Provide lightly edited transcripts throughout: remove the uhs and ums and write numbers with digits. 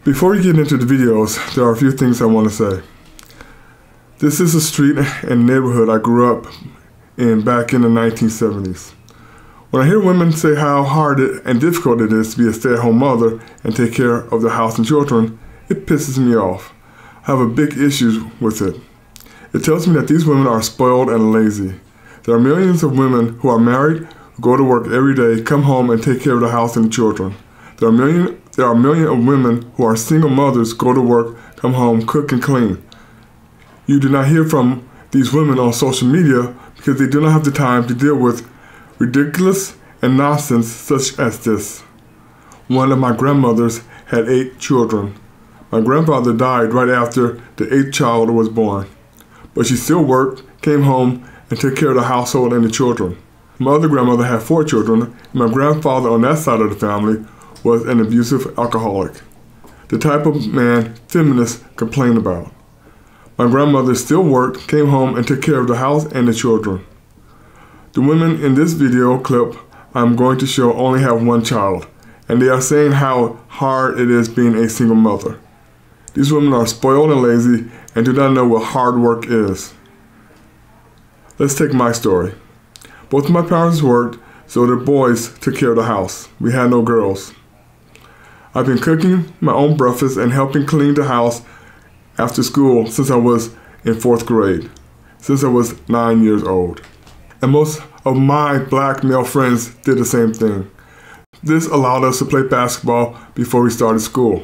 Before we get into the videos, there are a few things I want to say. This is a street and neighborhood I grew up in back in the 1970s. When I hear women say how hard and difficult it is to be a stay-at-home mother and take care of the house and children, it pisses me off. I have a big issue with it. It tells me that these women are spoiled and lazy. There are millions of women who are married, who go to work every day, come home and take care of the house and the children. There are a million of women who are single mothers, go to work, come home, cook and clean. You do not hear from these women on social media because they do not have the time to deal with ridiculous and nonsense such as this. One of my grandmothers had 8 children. My grandfather died right after the 8th child was born, but she still worked, came home, and took care of the household and the children. My other grandmother had 4 children, and my grandfather on that side of the family was an abusive alcoholic, the type of man feminists complain about. My grandmother still worked, came home, and took care of the house and the children. The women in this video clip I'm going to show only have 1 child, and they are saying how hard it is being a single mother. These women are spoiled and lazy and do not know what hard work is. Let's take my story. Both of my parents worked, so their boys took care of the house. We had no girls. I've been cooking my own breakfast and helping clean the house after school since I was in 4th grade, since I was 9 years old. And most of my black male friends did the same thing. This allowed us to play basketball before we started school.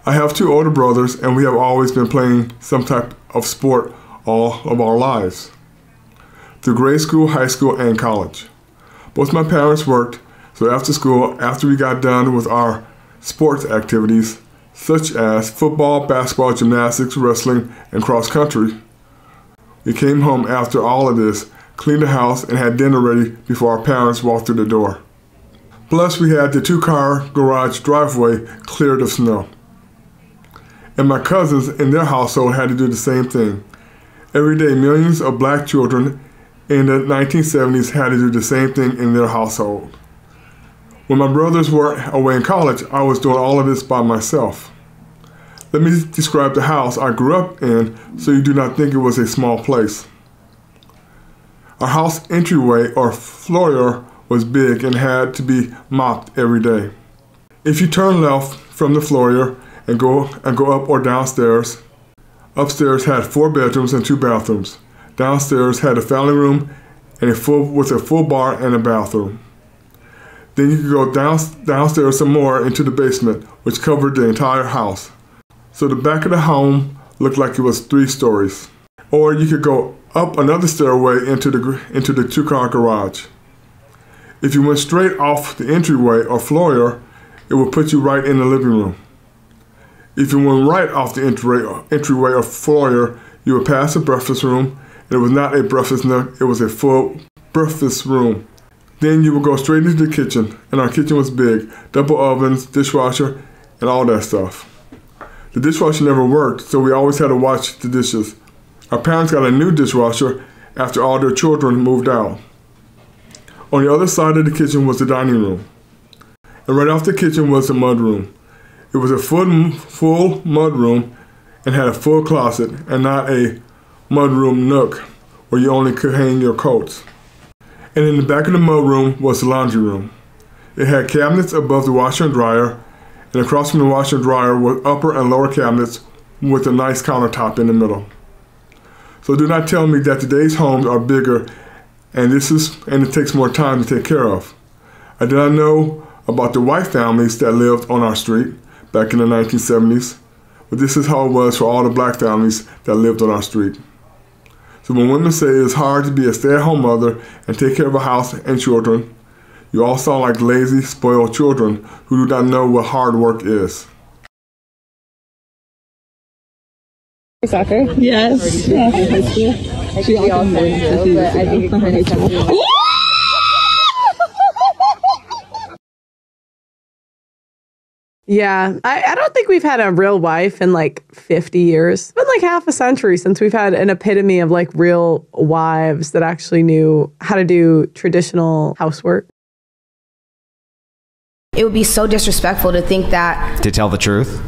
I have 2 older brothers, and we have always been playing some type of sport all of our lives, through grade school, high school, and college. Both my parents worked, so after school, after we got done with our sports activities, such as football, basketball, gymnastics, wrestling, and cross country, we came home after all of this, cleaned the house, and had dinner ready before our parents walked through the door. Plus, we had the 2-car garage driveway cleared of snow. And my cousins in their household had to do the same thing. Every day, millions of black children in the 1970s had to do the same thing in their household. When my brothers were away in college, I was doing all of this by myself. Let me describe the house I grew up in so you do not think it was a small place. Our house entryway or foyer was big and had to be mopped every day. If you turn left from the foyer and go up or downstairs, upstairs had 4 bedrooms and 2 bathrooms. Downstairs had a family room and with a full bar and a bathroom. Then you could go downstairs some more into the basement, which covered the entire house. So the back of the home looked like it was 3 stories. Or you could go up another stairway into the 2-car garage. If you went straight off the entryway or foyer, it would put you right in the living room. If you went right off the entryway or foyer, you would pass the breakfast room, and it was not a breakfast nook, it was a full breakfast room. Then you would go straight into the kitchen, and our kitchen was big, double ovens, dishwasher, and all that stuff. The dishwasher never worked, so we always had to wash the dishes. Our parents got a new dishwasher after all their children moved out. On the other side of the kitchen was the dining room, and right off the kitchen was the mud room. It was a full mud room and had a full closet and not a mud room nook where you only could hang your coats. And in the back of the mud room was the laundry room. It had cabinets above the washer and dryer, and across from the washer and dryer were upper and lower cabinets with a nice countertop in the middle. So do not tell me that today's homes are bigger and it takes more time to take care of. I did not know about the white families that lived on our street back in the 1970s, but this is how it was for all the black families that lived on our street. So when women say it's hard to be a stay-at-home mother and take care of a house and children, you all sound like lazy, spoiled children who do not know what hard work is. Soccer? Yes. Yeah. She also knows, but I think it's Yeah, I don't think we've had a real wife in like 50 years. It's been like half a century since we've had an epitome of like real wives that actually knew how to do traditional housework. It would be so disrespectful to think that... To tell the truth?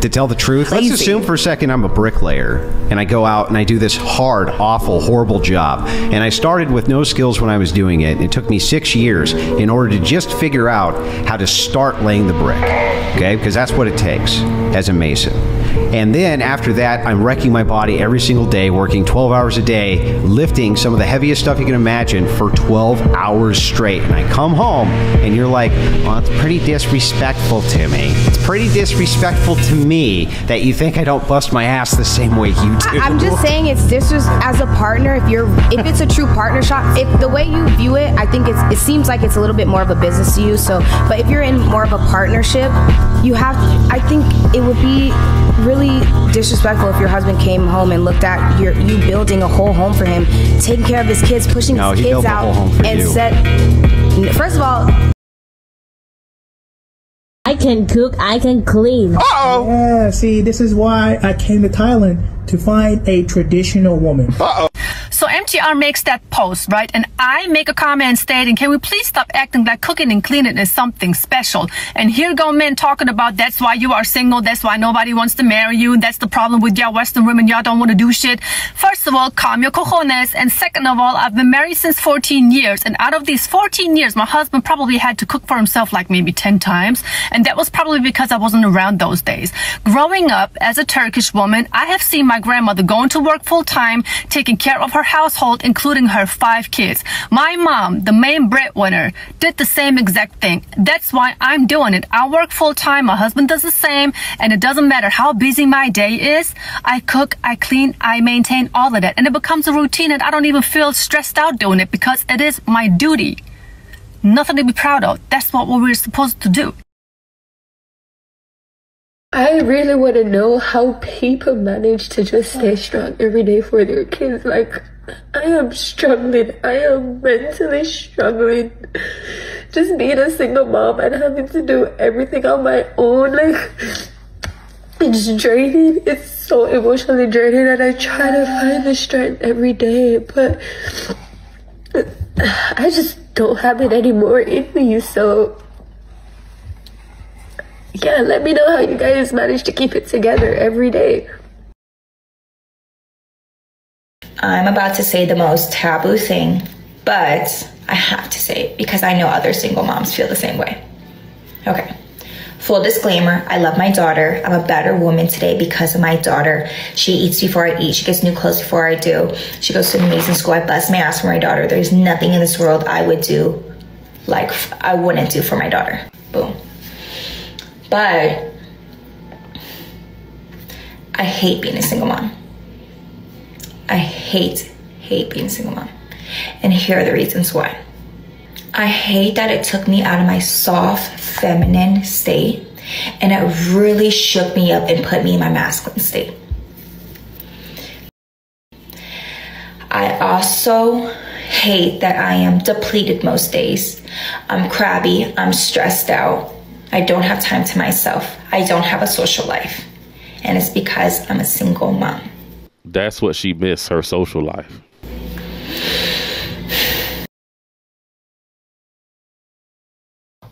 To tell the truth, let's assume for a second I'm a bricklayer and I go out and I do this hard, awful, horrible job. And I started with no skills when I was doing it. It took me 6 years in order to just figure out how to start laying the brick, okay? Because that's what it takes as a mason. And then after that, I'm wrecking my body every single day, working 12 hours a day, lifting some of the heaviest stuff you can imagine for 12 hours straight. And I come home and you're like, well, it's pretty disrespectful to me. It's pretty disrespectful to me that you think I don't bust my ass the same way you do. I'm just saying it's as a partner, if it's a true partnership, if the way you view it, I think it seems like it's a little bit more of a business to you. So, but if you're in more of a partnership, I think it would be really disrespectful if your husband came home and looked at you building a whole home for him, taking care of his kids, pushing his kids out, and said, first of all, I can cook, I can clean. Uh-oh. Yeah, see, this is why I came to Thailand, to find a traditional woman. Uh-oh. So MTR makes that post, right? And I make a comment stating, can we please stop acting like cooking and cleaning is something special? And here go men talking about that's why you are single, that's why nobody wants to marry you, that's the problem with y'all Western women, y'all don't want to do shit. First of all, calm your cojones. And second of all, I've been married since 14 years. And out of these 14 years, my husband probably had to cook for himself like maybe 10 times. And that was probably because I wasn't around those days. Growing up as a Turkish woman, I have seen my grandmother going to work full time, taking care of her household, including her 5 kids. My mom, the main breadwinner, did the same exact thing. That's why I'm doing it. I work full time, my husband does the same, and it doesn't matter how busy my day is. I cook, I clean, I maintain all of that. And it becomes a routine and I don't even feel stressed out doing it because it is my duty. Nothing to be proud of. That's what we're supposed to do. I really want to know how people manage to just stay strong every day for their kids. Like, I am struggling. I am mentally struggling. Just being a single mom and having to do everything on my own. Like, it's draining. It's so emotionally draining, and I try to find the strength every day, but I just don't have it anymore in me. So yeah, let me know how you guys manage to keep it together every day. I'm about to say the most taboo thing, but I have to say it because I know other single moms feel the same way. Okay, full disclaimer, I love my daughter. I'm a better woman today because of my daughter. She eats before I eat. She gets new clothes before I do. She goes to an amazing school. I bust my ass for my daughter. There's nothing in this world I would do like I wouldn't do for my daughter. Boom. But I hate being a single mom. I hate being a single mom. And here are the reasons why. I hate that it took me out of my soft, feminine state, and it really shook me up and put me in my masculine state. I also hate that I am depleted most days. I'm crabby, I'm stressed out. I don't have time to myself. I don't have a social life. And it's because I'm a single mom. That's what she missed, her social life.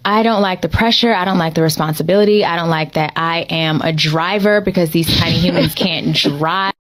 I don't like the pressure. I don't like the responsibility. I don't like that I am a driver because these tiny humans can't drive.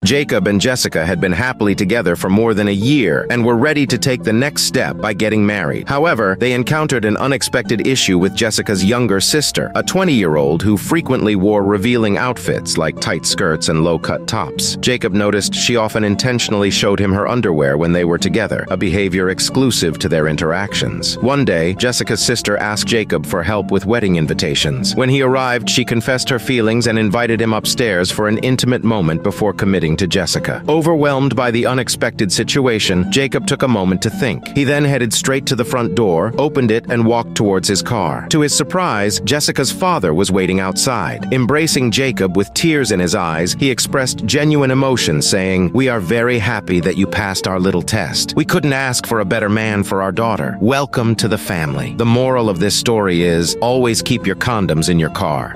Jacob and Jessica had been happily together for more than a year and were ready to take the next step by getting married. However, they encountered an unexpected issue with Jessica's younger sister, a 20-year-old who frequently wore revealing outfits like tight skirts and low-cut tops. Jacob noticed she often intentionally showed him her underwear when they were together, a behavior exclusive to their interactions. One day, Jessica's sister asked Jacob for help with wedding invitations. When he arrived, she confessed her feelings and invited him upstairs for an intimate moment before committing to Jessica. Overwhelmed by the unexpected situation, Jacob took a moment to think. He then headed straight to the front door, opened it, and walked towards his car. To his surprise, Jessica's father was waiting outside. Embracing Jacob with tears in his eyes, he expressed genuine emotion, saying, "We are very happy that you passed our little test. We couldn't ask for a better man for our daughter. Welcome to the family." The moral of this story is, always keep your condoms in your car.